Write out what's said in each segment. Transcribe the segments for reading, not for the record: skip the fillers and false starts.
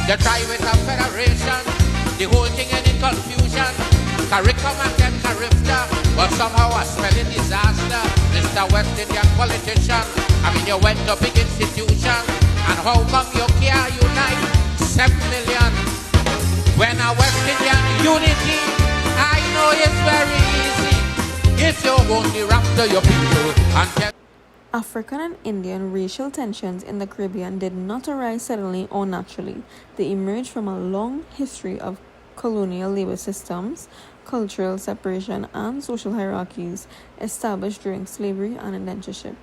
You try with a federation, the whole thing end in confusion. Caricom and then Carifta, but somehow a spelling disaster. Mr. West Indian politician, I mean you went to big institution, and how come you can't unite 7 million? When a West Indian unity, I know it's very easy. If you only rafter your people and tell African and Indian racial tensions in the Caribbean did not arise suddenly or naturally. They emerged from a long history of colonial labor systems, cultural separation, and social hierarchies established during slavery and indentureship.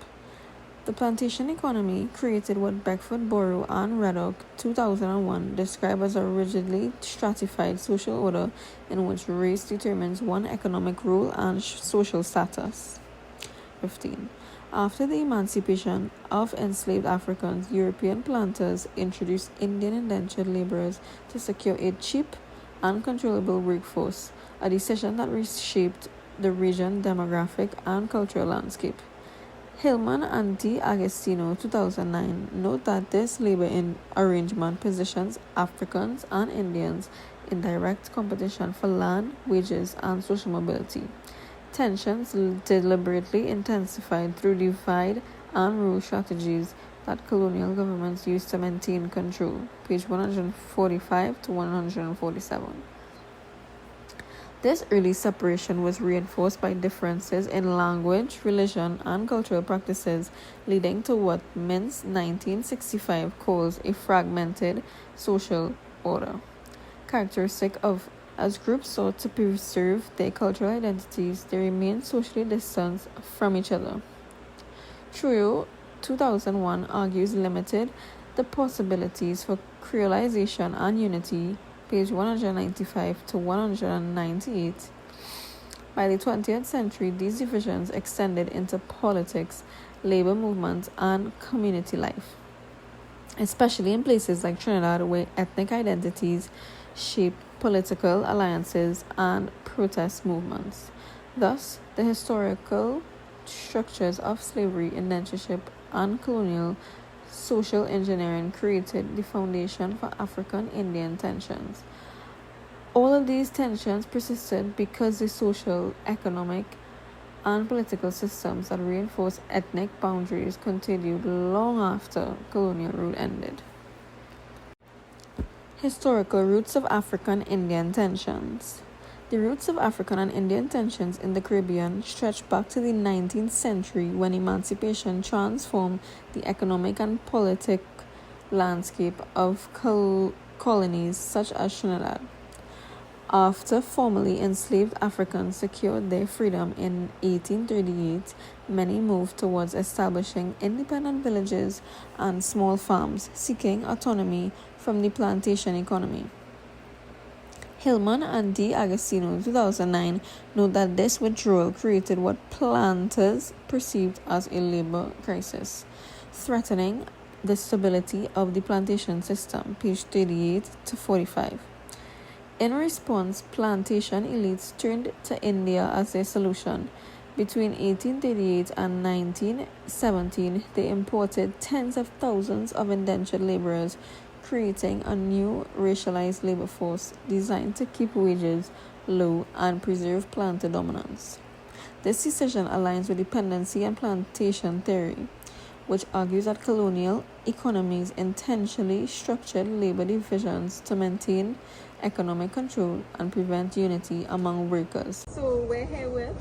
The plantation economy created what Beckford Borrow and Reddock 2001 describe as a rigidly stratified social order in which race determines one economic role and social status. 15. After the emancipation of enslaved Africans, European planters introduced Indian indentured laborers to secure a cheap and controllable workforce, a decision that reshaped the region's demographic and cultural landscape. Hillman and D. Agostino 2009 note that this labor arrangement positions Africans and Indians in direct competition for land, wages, and social mobility. Tensions deliberately intensified through divide and rule strategies that colonial governments used to maintain control. Page 145 to 147. This early separation was reinforced by differences in language, religion, and cultural practices, leading to what Mintz 1965 calls a fragmented social order. Characteristic of as groups sought to preserve their cultural identities, they remained socially distant from each other. Trudeau 2001 argues limited the possibilities for creolization and unity. Page 195 to 198. By the 20th century, these divisions extended into politics, labor movements, and community life, especially in places like Trinidad, where ethnic identities shaped political alliances and protest movements. Thus, the historical structures of slavery, indentureship, and colonial social engineering created the foundation for African-Indian tensions. All of these tensions persisted because the social, economic, and political systems that reinforced ethnic boundaries continued long after colonial rule ended. Historical roots of African-Indian tensions. The roots of African and Indian tensions in the Caribbean stretch back to the 19th century when emancipation transformed the economic and politic landscape of colonies such as Trinidad. After formerly enslaved Africans secured their freedom in 1838, many moved towards establishing independent villages and small farms, seeking autonomy from the plantation economy. Hillman and D. Agostino 2009 note that this withdrawal created what planters perceived as a labor crisis, threatening the stability of the plantation system. Page 38 to 45. In response, plantation elites turned to India as their solution. Between 1838 and 1917, they imported tens of thousands of indentured laborers, creating a new racialized labor force designed to keep wages low and preserve planter dominance. This decision aligns with dependency and plantation theory, which argues that colonial economies intentionally structured labor divisions to maintain economic control and prevent unity among workers. So we're here with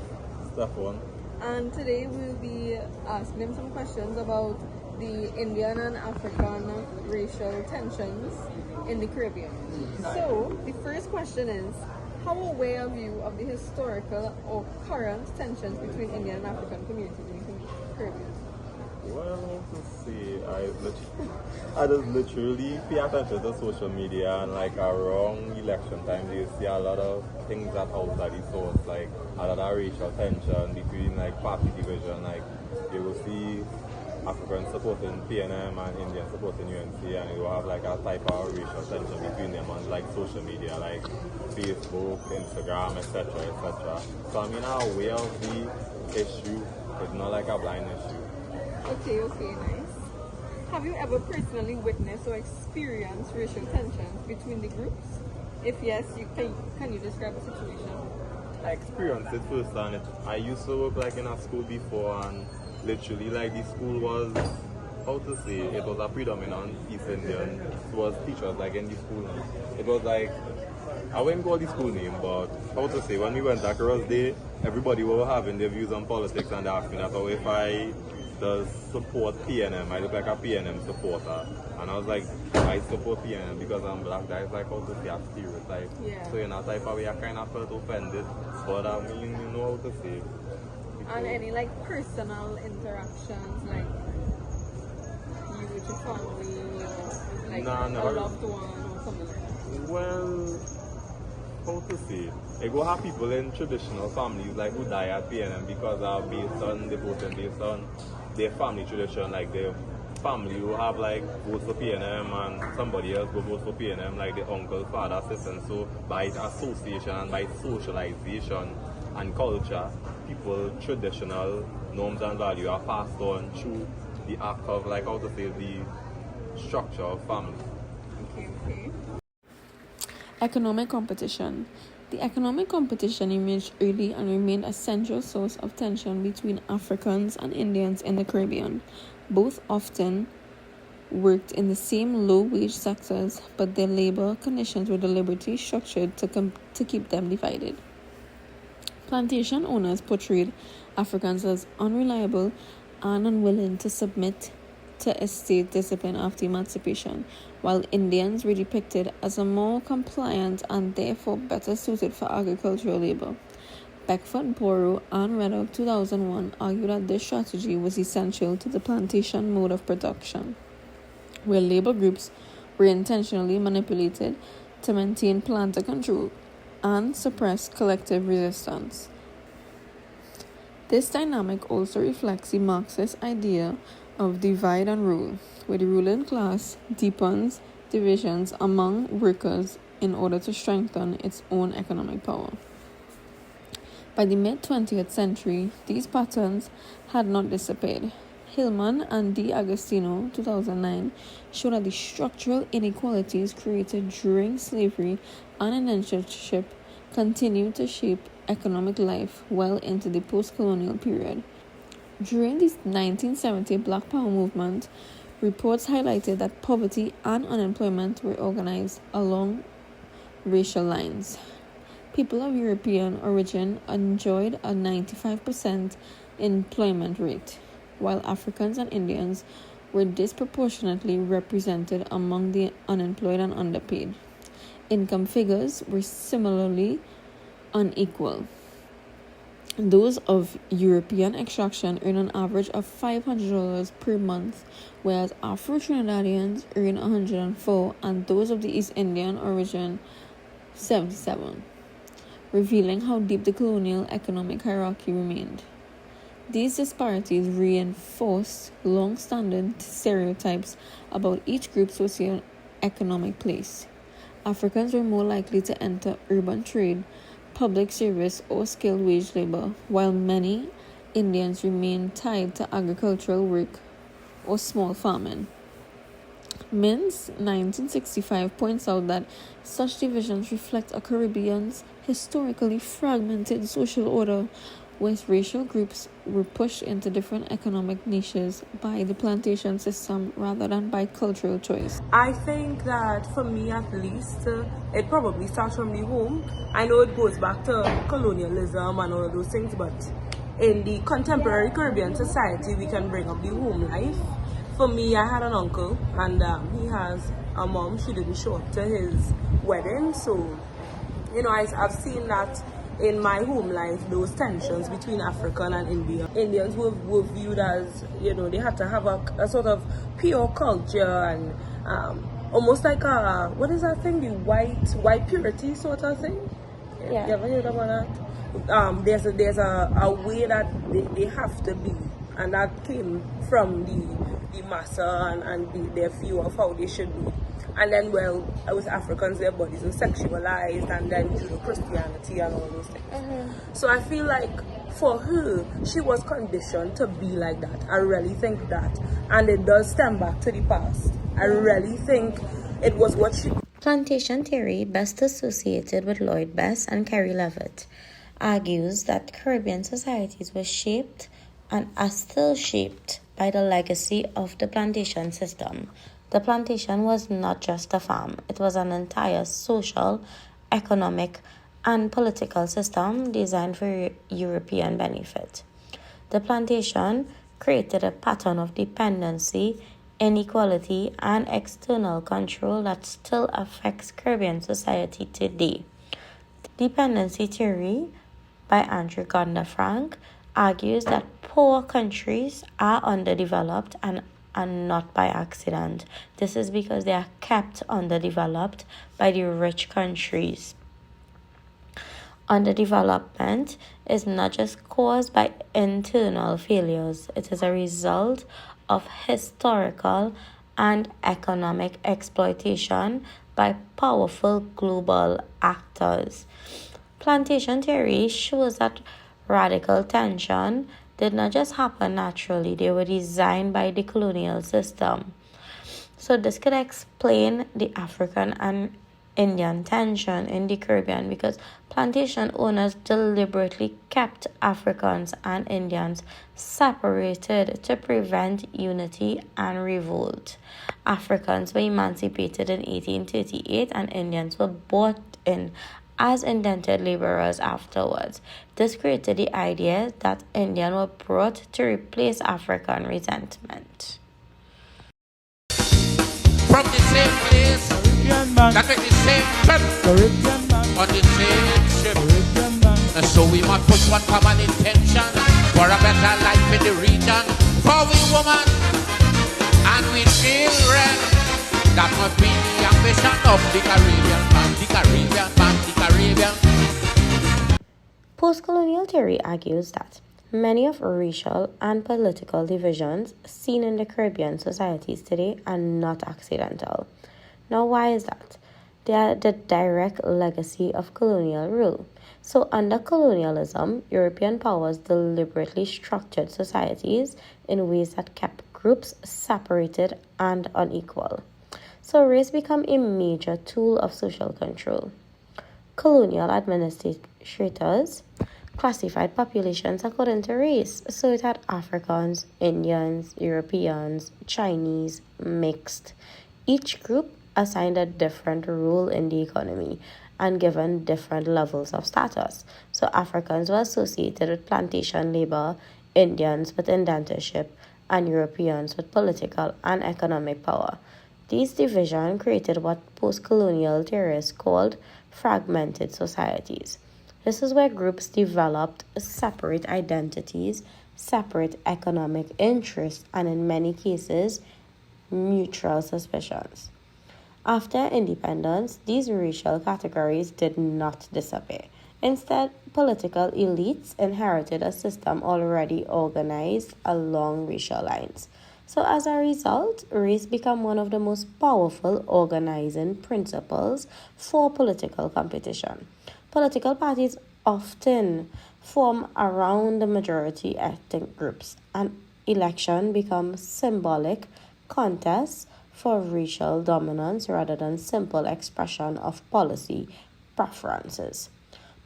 Stefan, and today we'll be asking him some questions about the Indian and African racial tensions in the Caribbean. So the first question is, how aware are you of the historical or current tensions between Indian and African communities in the Caribbean? well, to say, I just literally pay attention to social media, and like around election time, you see a lot of things that outside the source, like a lot of racial tension between like party division, like you will see Africans supporting PNM and Indians supporting UNC, and you will have like a type of racial tension between them on like social media, like Facebook, Instagram, etc., etc. So I mean, I'm aware of the issue. It's not like a blind issue. Okay, nice. Have you ever personally witnessed or experienced racial tensions between the groups? If yes, can you describe the situation? I experienced it firsthand. I used to work like in a school before, and literally like the school was, how to say, it was a predominant East Indian. It was teachers like in the school. It was like, I wouldn't call the school name, but how to say, when we went across there, everybody were having their views on politics, and they asked me that, oh, if I does support PNM, I look like a PNM supporter. And I was like, I support PNM because I'm black. That is like how to say a stereotype. Yeah. So in a type of way, I kind of felt offended. But I mean, you know how to say. And any like personal interactions, like you with your family, or like Nah, a never. loved one or something like that? Well, how to say? I go have people in traditional families like who die at PNM because based on the voting based on their family tradition, like their family who have like votes for PNM and somebody else go vote for PNM, like the uncle, father, sister, and so by association and by socialization and culture, people traditional norms and values are passed on through the act of like how to say the structure of family. Okay. Economic competition. The economic competition emerged early and remained a central source of tension between Africans and Indians in the Caribbean. Both often worked in the same low-wage sectors, but their labor conditions were deliberately structured to keep them divided. Plantation owners portrayed Africans as unreliable and unwilling to submit to estate discipline after emancipation, while Indians were depicted as a more compliant and therefore better suited for agricultural labor. Beckford, Borough, and Reddock 2001 argued that this strategy was essential to the plantation mode of production, where labor groups were intentionally manipulated to maintain planter control and suppress collective resistance. This dynamic also reflects the Marxist idea of divide and rule, where the ruling class deepens divisions among workers in order to strengthen its own economic power. By the mid-20th century, these patterns had not disappeared. Hillman and D'Agostino, 2009, showed that the structural inequalities created during slavery and indentureship continued to shape economic life well into the post-colonial period. During the 1970 Black Power movement, reports highlighted that poverty and unemployment were organized along racial lines. People of European origin enjoyed a 95% employment rate, while Africans and Indians were disproportionately represented among the unemployed and underpaid. Income figures were similarly unequal. Those of European extraction earn an average of $500 per month, whereas Afro-Trinidadians earn $104, and those of the East Indian origin $77, revealing how deep the colonial economic hierarchy remained. These disparities reinforced long-standing stereotypes about each group's socio-economic place. Africans were more likely to enter urban trade, public service, or skilled wage labor, while many Indians remained tied to agricultural work or small farming. Mins 1965 points out that such divisions reflect a Caribbean's historically fragmented social order, where racial groups were pushed into different economic niches by the plantation system rather than by cultural choice. I think that for me at least, it probably starts from the home. I know it goes back to colonialism and all of those things, but in the contemporary Caribbean society, we can bring up the home life. For me, I had an uncle, and he has a mom. She didn't show up to his wedding, so I've seen that in my home life, those tensions between African and Indian. Indians were viewed as, they had to have a sort of pure culture and almost like what is that thing? The white purity sort of thing? Yeah. You ever heard about that? There's a way that they have to be, and that came from the massa and their view of how they should be. And then, with Africans, their bodies are sexualized, and then Christianity and all those things. Mm-hmm. So I feel like for her, she was conditioned to be like that. I really think that. And it does stem back to the past. I really think it was what she... Plantation theory, best associated with Lloyd Bess and Kerry Levitt, argues that Caribbean societies were shaped and are still shaped by the legacy of the plantation system. The plantation was not just a farm, it was an entire social, economic, and political system designed for European benefit. The plantation created a pattern of dependency, inequality, and external control that still affects Caribbean society today. Dependency theory by Andrew Gardner Frank argues that poor countries are underdeveloped and are not by accident. This is because they are kept underdeveloped by the rich countries. Underdevelopment is not just caused by internal failures, it is a result of historical and economic exploitation by powerful global actors. Plantation theory shows that radical tension did not just happen naturally, they were designed by the colonial system. So this could explain the African and Indian tension in the Caribbean because plantation owners deliberately kept Africans and Indians separated to prevent unity and revolt. Africans were emancipated in 1838 and Indians were brought in as indentured laborers afterwards. This created the idea that Indians were brought to replace African resentment. From the same place, that make the same trip, on the same ship. And so we must put one common intention for a better life in the region, for we women and we children. That must be the ambition of the Caribbean man, the Caribbean man, the Caribbean. Post-colonial theory argues that many of racial and political divisions seen in the Caribbean societies today are not accidental. Now, why is that? They are the direct legacy of colonial rule. So, under colonialism, European powers deliberately structured societies in ways that kept groups separated and unequal. So, race became a major tool of social control. Colonial administrators classified populations according to race. So it had Africans, Indians, Europeans, Chinese, mixed. Each group assigned a different role in the economy and given different levels of status. So Africans were associated with plantation labor, Indians with indentureship, and Europeans with political and economic power. These divisions created what post-colonial theorists called fragmented societies. This is where groups developed separate identities, separate economic interests, and in many cases, mutual suspicions. After independence, these racial categories did not disappear. Instead, political elites inherited a system already organized along racial lines. So as a result, race became one of the most powerful organizing principles for political competition. Political parties often form around the majority ethnic groups, and election become symbolic contests for racial dominance rather than simple expression of policy preferences.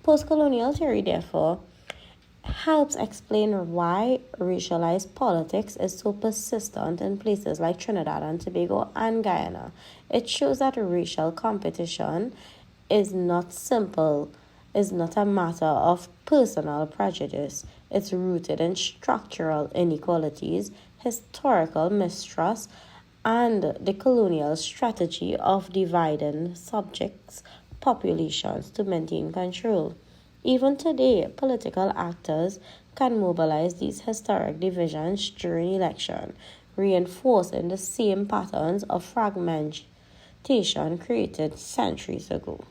Post-colonial theory, therefore, helps explain why racialized politics is so persistent in places like Trinidad and Tobago and Guyana. It shows that racial competition is not simple, is not a matter of personal prejudice. It's rooted in structural inequalities, historical mistrust, and the colonial strategy of dividing subjects' populations to maintain control. Even today, political actors can mobilize these historic divisions during election, reinforcing the same patterns of fragmentation created centuries ago.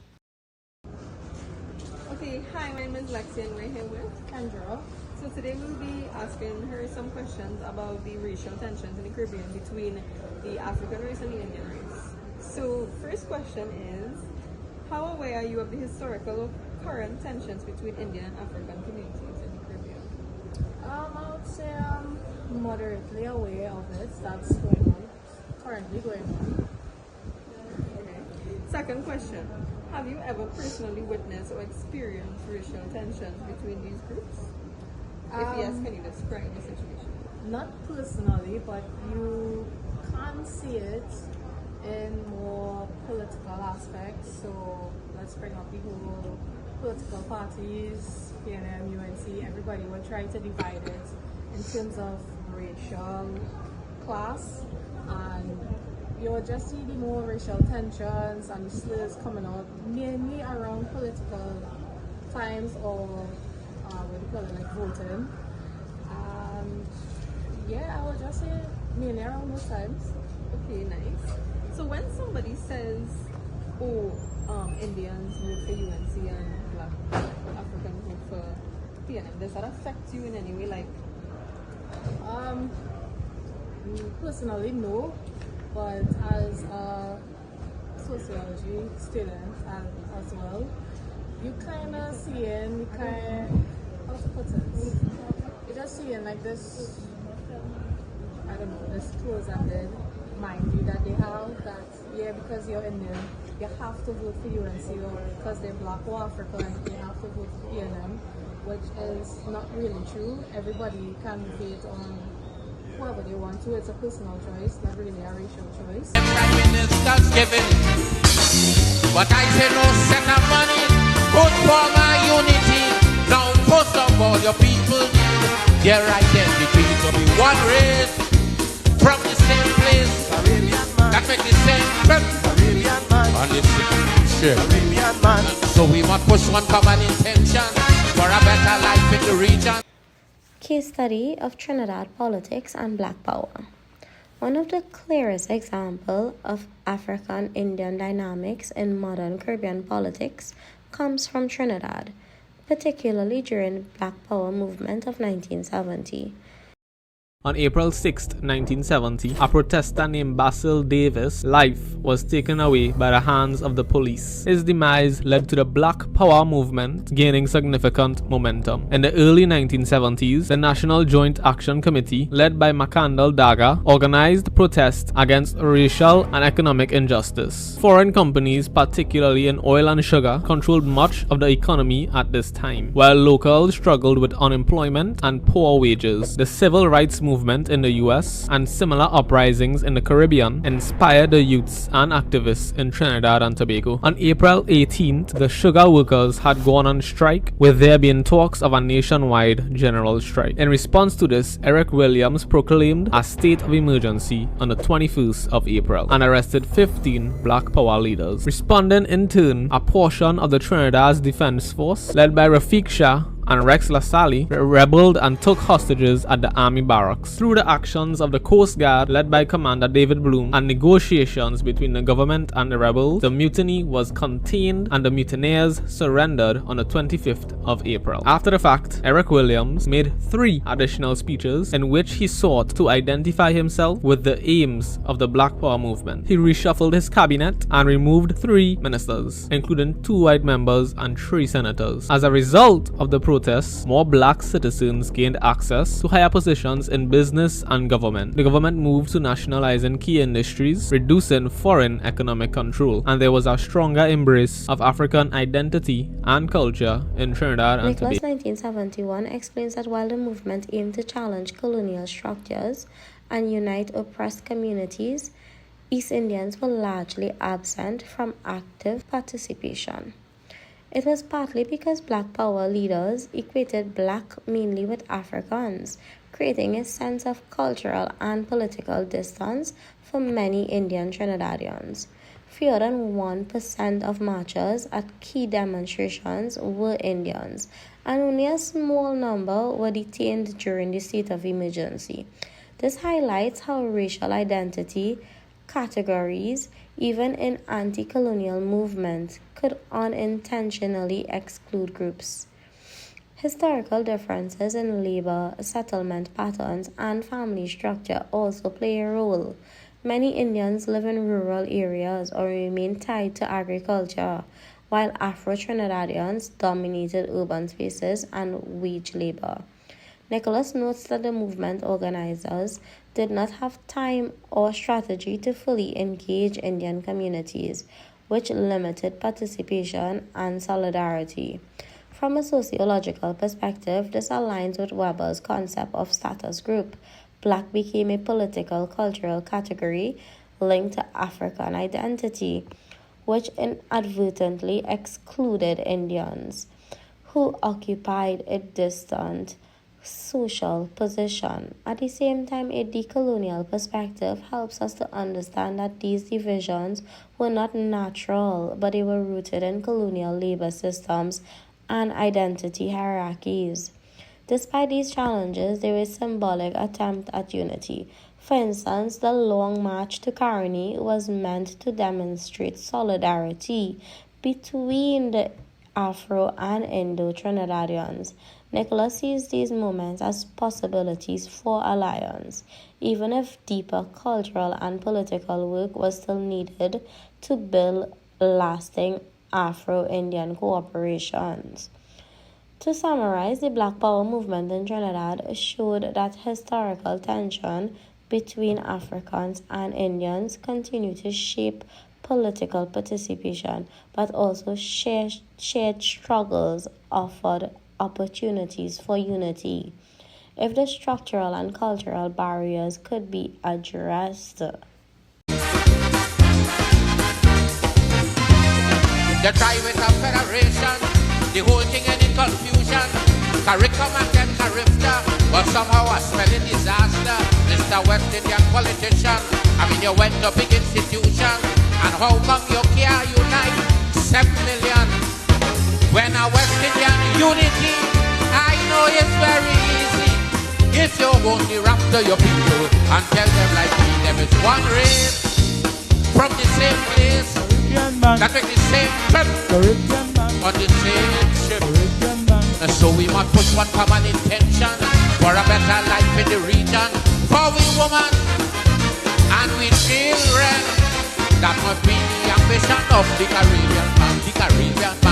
Okay, hi, my name is Lexi and we're here with Kendra. So today we'll be asking her some questions about the racial tensions in the Caribbean between the African race and the Indian race. So first question is, how aware are you of the historical or current tensions between Indian and African communities in the Caribbean? I would say I'm moderately aware of it. That's going on, currently going on. Okay. Second question. Have you ever personally witnessed or experienced racial tensions between these groups? If yes, can you describe the situation? Not personally, but you can see it in more political aspects. So let's bring up the whole political parties, PNM, UNC, everybody will try to divide it in terms of racial class, and you'll just see the more racial tensions and the slurs coming out mainly around political times or what do you call it, like voting. Yeah, I would just say mainly around those times. Okay, nice. So when somebody says, "Oh, Indians vote for UNC and Black Africans vote for PNM," does that affect you in any way? Like, Personally, no, but as a sociology student as well, you kind of seeing how to put it. You're just seeing like this, I don't know, this close-ended mind view that they have that, yeah, because you're Indian, you have to vote for UNC, or because they're Black or African, you have to vote for PNM, which is not really true. Everybody can vote on whoever they want to. It's a personal choice, not really a racial choice. Prime Minister's giving, but I say no set of money, good for my unity. Now first of all, your people need their identity to be one race from the same place. That make the same trip on the same ship. So we must push one common intention for a better life in the region. Case study of Trinidad politics and Black Power. One of the clearest examples of African-Indian dynamics in modern Caribbean politics comes from Trinidad, particularly during the Black Power movement of 1970. On April 6, 1970, a protester named Basil Davis' life was taken away by the hands of the police. His demise led to the Black Power movement gaining significant momentum. In the early 1970s, the National Joint Action Committee, led by Macandal Daga, organized protests against racial and economic injustice. Foreign companies, particularly in oil and sugar, controlled much of the economy at this time, while locals struggled with unemployment and poor wages. The civil rights movement in the US and similar uprisings in the Caribbean inspired the youths and activists in Trinidad and Tobago. On April 18th, the sugar workers had gone on strike, with there being talks of a nationwide general strike. In response to this, Eric Williams proclaimed a state of emergency on the 21st of April and arrested 15 Black Power leaders. Responding in turn, a portion of the Trinidad's Defense Force, led by Rafiq Shah and Rex LaSalle, rebelled and took hostages at the army barracks. Through the actions of the Coast Guard, led by Commander David Bloom, and negotiations between the government and the rebels, the mutiny was contained and the mutineers surrendered on the 25th of April. After the fact, Eric Williams made 3 additional speeches in which he sought to identify himself with the aims of the Black Power movement. He reshuffled his cabinet and removed 3 ministers, including 2 white members and 3 senators. As a result of the protests, more black citizens gained access to higher positions in business and government. The government moved to nationalizing key industries, reducing foreign economic control, and there was a stronger embrace of African identity and culture in Trinidad and Nicholas Tobago. 1971 explains that while the movement aimed to challenge colonial structures and unite oppressed communities, East Indians were largely absent from active participation. It was partly because Black Power leaders equated Black mainly with Africans, creating a sense of cultural and political distance for many Indian Trinidadians. Fewer than 1% of marchers at key demonstrations were Indians, and only a small number were detained during the state of emergency. This highlights how racial identity categories, even in anti-colonial movements, could unintentionally exclude groups. Historical differences in labor, settlement patterns, and family structure also play a role. Many Indians live in rural areas or remain tied to agriculture, while Afro-Trinidadians dominated urban spaces and wage labor. Nicholas notes that the movement organizers did not have time or strategy to fully engage Indian communities, which limited participation and solidarity. From a sociological perspective, this aligns with Weber's concept of status group. Black became a political cultural category linked to African identity, which inadvertently excluded Indians, who occupied a distant social position. At the same time, a decolonial perspective helps us to understand that these divisions were not natural, but they were rooted in colonial labor systems and identity hierarchies. Despite these challenges, there is symbolic attempt at unity. For instance, the Long March to Caroni was meant to demonstrate solidarity between the Afro and Indo-Trinidadians. Nicholas sees these moments as possibilities for alliance, even if deeper cultural and political work was still needed to build lasting Afro-Indian cooperations. To summarize, the Black Power movement in Trinidad showed that historical tension between Africans and Indians continue to shape political participation, but also shared struggles offered opportunities for unity. If the structural and cultural barriers could be addressed. The try with a federation, the whole thing ended confusion. Curriculum and character, but somehow a smelling disaster. Mr. West Indian politician, I mean you went to big institution, and how come you can't unite 7 million? When a West Indian unity, I know it's very easy. If you only rapture your people and tell them like me, there is one race from the same place that take the same trip on the same ship. And so we must put one common intention for a better life in the region, for we women and we children. That must be the ambition of the Caribbean man, the Caribbean man.